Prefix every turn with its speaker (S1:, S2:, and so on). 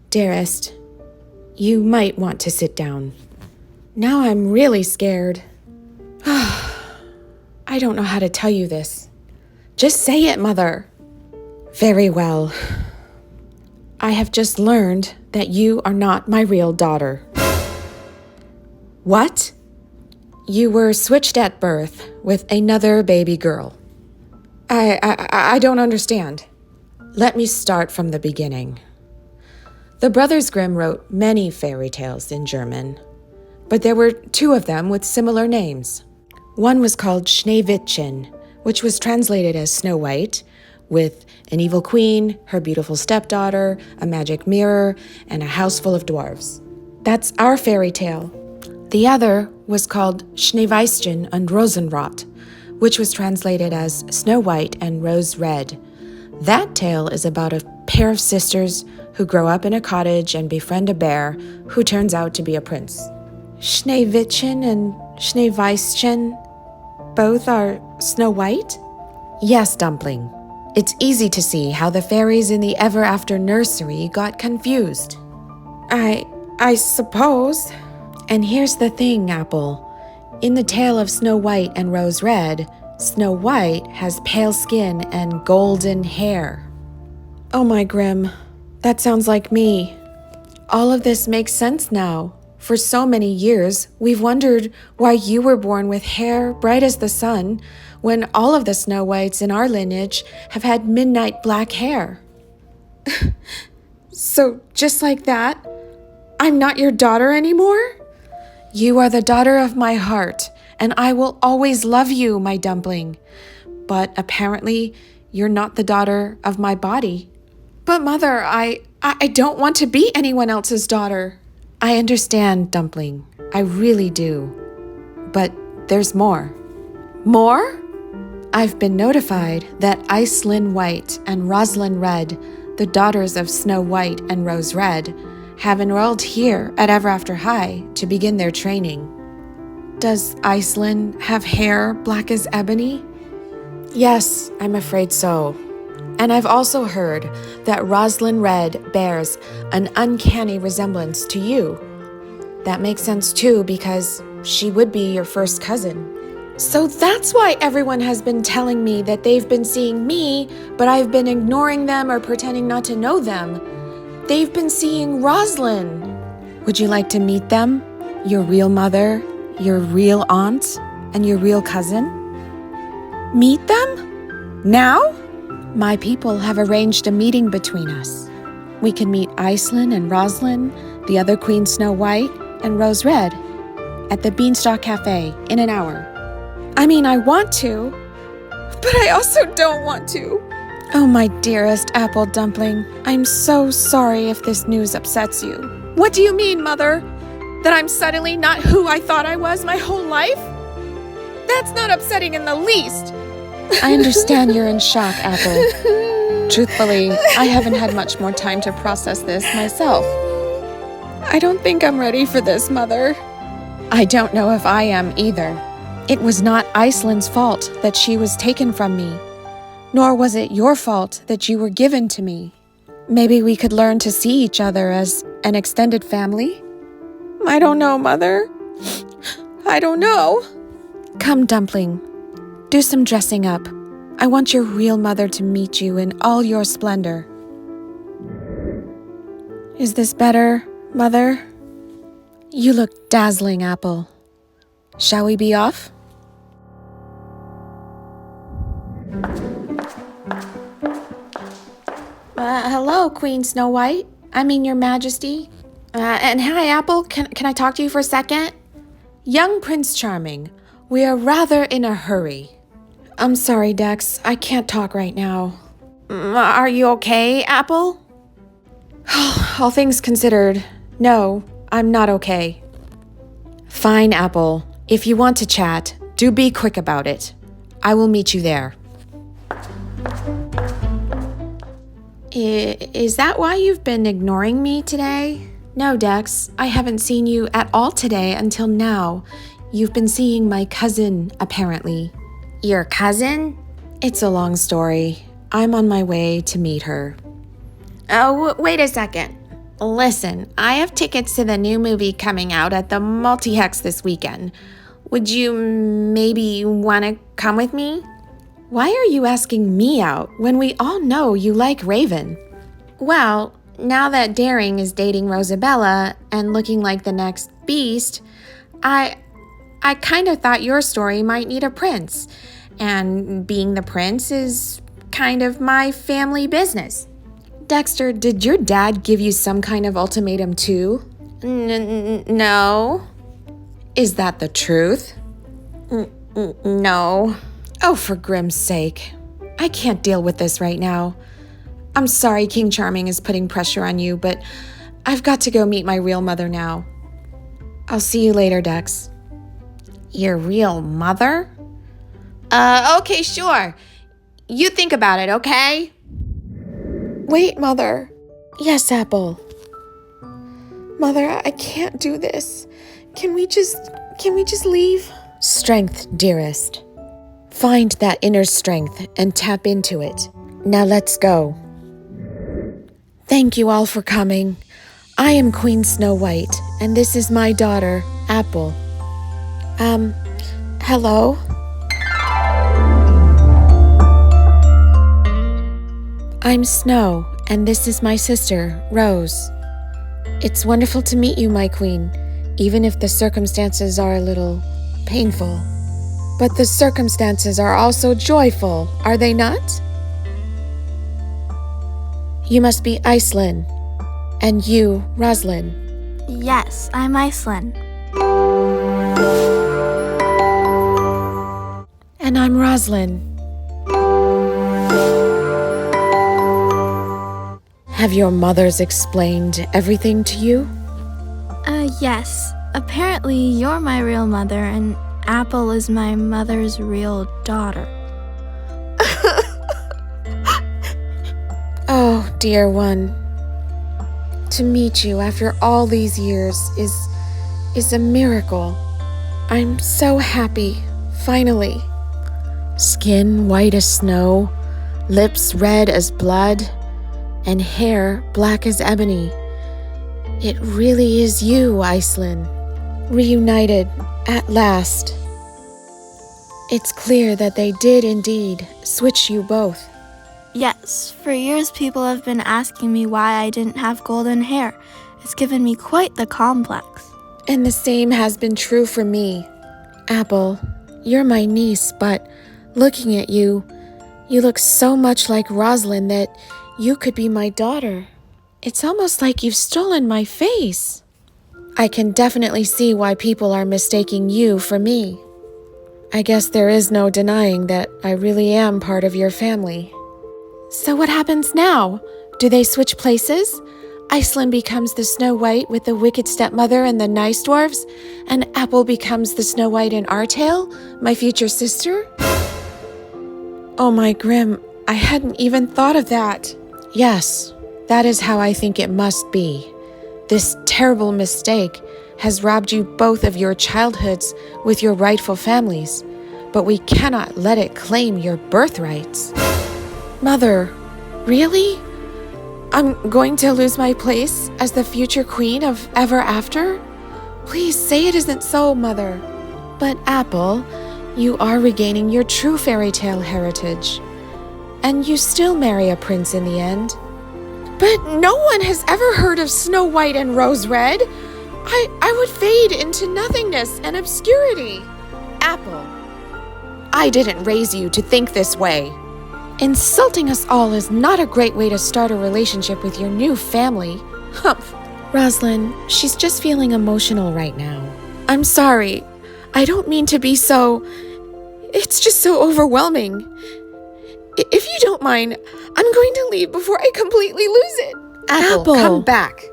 S1: Dearest, you might want to sit down. Now I'm really scared. I don't know how to tell you this. Just say it, Mother. Very well. I have just learned that you are not my real daughter. What? You were switched at birth with another baby girl. I don't understand. Let me start from the beginning. The Brothers Grimm wrote many fairy tales in German, but there were two of them with similar names. One was called Schneewittchen, which was translated as Snow White, with an evil queen, her beautiful stepdaughter, a magic mirror, and a house full of dwarves. That's our fairy tale. The other was called Schneeweißchen und Rosenrot, which was translated as Snow White and Rose Red. That tale is about a pair of sisters who grow up in a cottage and befriend a bear who turns out to be a prince. Schneewittchen and Schneeweißchen both are Snow White? Yes, Dumpling. It's easy to see how the fairies in the Ever After nursery got confused. I suppose. And here's the thing, Apple. In the tale of Snow White and Rose Red, Snow White has pale skin and golden hair. Oh my Grimm, that sounds like me. All of this makes sense now. For so many years, we've wondered why you were born with hair bright as the sun, when all of the Snow Whites in our lineage have had midnight black hair. So just like that, I'm not your daughter anymore? You are the daughter of my heart, and I will always love you, my dumpling. But apparently, you're not the daughter of my body. But Mother, I don't want to be anyone else's daughter. I understand, Dumpling. I really do. But there's more. More? I've been notified that Icelyn White and Rosalind Red, the daughters of Snow White and Rose Red, have enrolled here at Ever After High to begin their training. Does Icelyn have hair black as ebony? Yes, I'm afraid so. And I've also heard that Rosalind Red bears an uncanny resemblance to you. That makes sense too, because she would be your first cousin. So that's why everyone has been telling me that they've been seeing me, but I've been ignoring them or pretending not to know them. They've been seeing Rosalind. Would you like to meet them? Your real mother, your real aunt, and your real cousin? Meet them? Now? My people have arranged a meeting between us. We can meet Icelyn and Rosalind, the other Queen Snow White, and Rose Red at the Beanstalk Cafe in an hour. I mean, I want to, but I also don't want to. Oh, my dearest Apple Dumpling, I'm so sorry if this news upsets you. What do you mean, Mother? That I'm suddenly not who I thought I was my whole life? That's not upsetting in the least. I understand you're in shock, Apple. Truthfully, I haven't had much more time to process this myself. I don't think I'm ready for this, Mother. I don't know if I am either. It was not Icelyn's fault that she was taken from me, nor was it your fault that you were given to me. Maybe we could learn to see each other as an extended family? I don't know, Mother. I don't know. Come, Dumpling. Do some dressing up. I want your real mother to meet you in all your splendor. Is this better, Mother? You look dazzling, Apple. Shall we be off? Hello, Queen Snow White. I mean, Your Majesty. And hi, Apple. Can I talk to you for a second? Young Prince Charming, we are rather in a hurry. I'm sorry, Dex. I can't talk right now. Are you okay, Apple? All things considered, no, I'm not okay. Fine, Apple. If you want to chat, do be quick about it. I will meet you there. Is that why you've been ignoring me today? No, Dex. I haven't seen you at all today until now. You've been seeing my cousin, apparently. Your cousin? It's a long story. I'm on my way to meet her. Oh, wait a second. Listen, I have tickets to the new movie coming out at the Multi-Hex this weekend. Would you maybe want to come with me? Why are you asking me out when we all know you like Raven? Well, now that Daring is dating Rosabella and looking like the next beast, I kind of thought your story might need a prince. And being the prince is kind of my family business. Dexter, did your dad give you some kind of ultimatum too? No. Is that the truth? No. Oh, for Grimm's sake. I can't deal with this right now. I'm sorry King Charming is putting pressure on you, but I've got to go meet my real mother now. I'll see you later, Dex. Your real mother? Okay, sure. You think about it, okay? Wait, Mother. Yes, Apple. Mother, I can't do this. Can we just leave? Strength, dearest. Find that inner strength and tap into it. Now let's go. Thank you all for coming. I am Queen Snow White, and this is my daughter, Apple. Hello? I'm Snow, and this is my sister, Rose. It's wonderful to meet you, my queen, even if the circumstances are a little painful. But the circumstances are also joyful, are they not? You must be Iceland, and you, Roslyn.
S2: Yes, I'm Iceland.
S1: And I'm Roslyn. Have your mothers explained everything to you?
S2: Yes. Apparently you're my real mother and Apple is my mother's real daughter.
S1: Oh, dear one. To meet you after all these years is a miracle. I'm so happy, finally. Skin white as snow, lips red as blood, and hair black as ebony. It really is you, Iceland. Reunited at last. It's clear that they did indeed switch you both.
S2: Yes, for years people have been asking me why I didn't have golden hair. It's given me quite the complex.
S1: And the same has been true for me. Apple, you're my niece, but looking at you, you look so much like Rosalind that you could be my daughter. It's almost like you've stolen my face. I can definitely see why people are mistaking you for me. I guess there is no denying that I really am part of your family. So what happens now? Do they switch places? Iceland becomes the Snow White with the wicked stepmother and the nice dwarves, and Apple becomes the Snow White in our tale, my future sister? Oh my Grimm, I hadn't even thought of that. Yes, that is how I think it must be. This terrible mistake has robbed you both of your childhoods with your rightful families, but we cannot let it claim your birthrights. Mother, really? I'm going to lose my place as the future queen of Ever After? Please say it isn't so, Mother. But Apple, you are regaining your true fairy tale heritage. And you still marry a prince in the end. But no one has ever heard of Snow White and Rose Red. I would fade into nothingness and obscurity. Apple, I didn't raise you to think this way. Insulting us all is not a great way to start a relationship with your new family. Humph. Roslyn, she's just feeling emotional right now. I'm sorry. I don't mean to be so... It's just so overwhelming. If you don't mind, I'm going to leave before I completely lose it. Apple, come back.